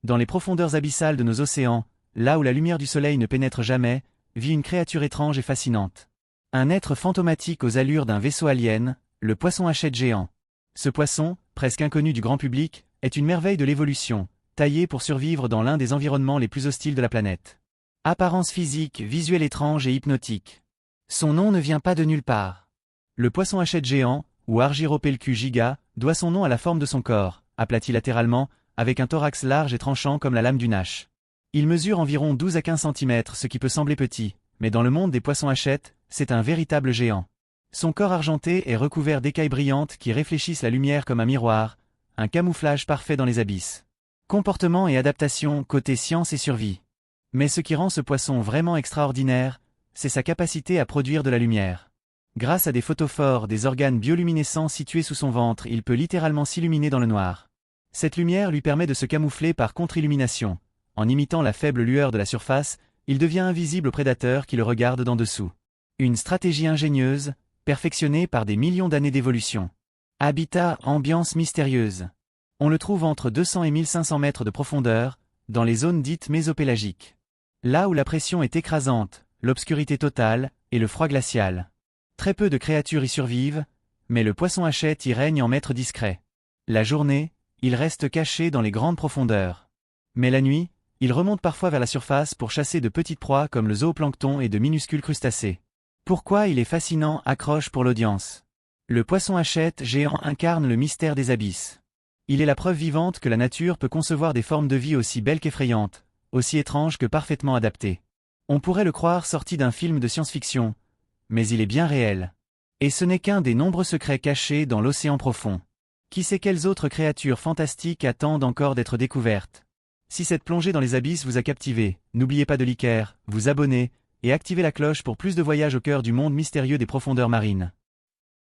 Dans les profondeurs abyssales de nos océans, là où la lumière du soleil ne pénètre jamais, vit une créature étrange et fascinante. Un être fantomatique aux allures d'un vaisseau alien, le poisson hachette géant. Ce poisson, presque inconnu du grand public, est une merveille de l'évolution, taillé pour survivre dans l'un des environnements les plus hostiles de la planète. Apparence physique, visuelle étrange et hypnotique. Son nom ne vient pas de nulle part. Le poisson hachette géant, ou Argyropelcus giga, doit son nom à la forme de son corps, aplati latéralement, avec un thorax large et tranchant comme la lame d'une hache. Il mesure environ 12 à 15 cm, ce qui peut sembler petit, mais dans le monde des poissons hachettes, c'est un véritable géant. Son corps argenté est recouvert d'écailles brillantes qui réfléchissent la lumière comme un miroir, un camouflage parfait dans les abysses. Comportement et adaptation côté science et survie. Mais ce qui rend ce poisson vraiment extraordinaire, c'est sa capacité à produire de la lumière. Grâce à des photophores, des organes bioluminescents situés sous son ventre, il peut littéralement s'illuminer dans le noir. Cette lumière lui permet de se camoufler par contre-illumination. En imitant la faible lueur de la surface, il devient invisible aux prédateurs qui le regardent d'en dessous. Une stratégie ingénieuse, perfectionnée par des millions d'années d'évolution. Habitat, ambiance mystérieuse. On le trouve entre 200 et 1500 mètres de profondeur, dans les zones dites mésopélagiques. Là où la pression est écrasante, l'obscurité totale, et le froid glacial. Très peu de créatures y survivent, mais le poisson hachette y règne en maître discret. La journée, il reste caché dans les grandes profondeurs. Mais la nuit, il remonte parfois vers la surface pour chasser de petites proies comme le zooplancton et de minuscules crustacés. Pourquoi il est fascinant accroche pour l'audience. Le poisson hachette géant incarne le mystère des abysses. Il est la preuve vivante que la nature peut concevoir des formes de vie aussi belles qu'effrayantes, aussi étranges que parfaitement adaptées. On pourrait le croire sorti d'un film de science-fiction, mais il est bien réel. Et ce n'est qu'un des nombreux secrets cachés dans l'océan profond. Qui sait quelles autres créatures fantastiques attendent encore d'être découvertes? Si cette plongée dans les abysses vous a captivé, n'oubliez pas de liker, vous abonner, et activer la cloche pour plus de voyages au cœur du monde mystérieux des profondeurs marines.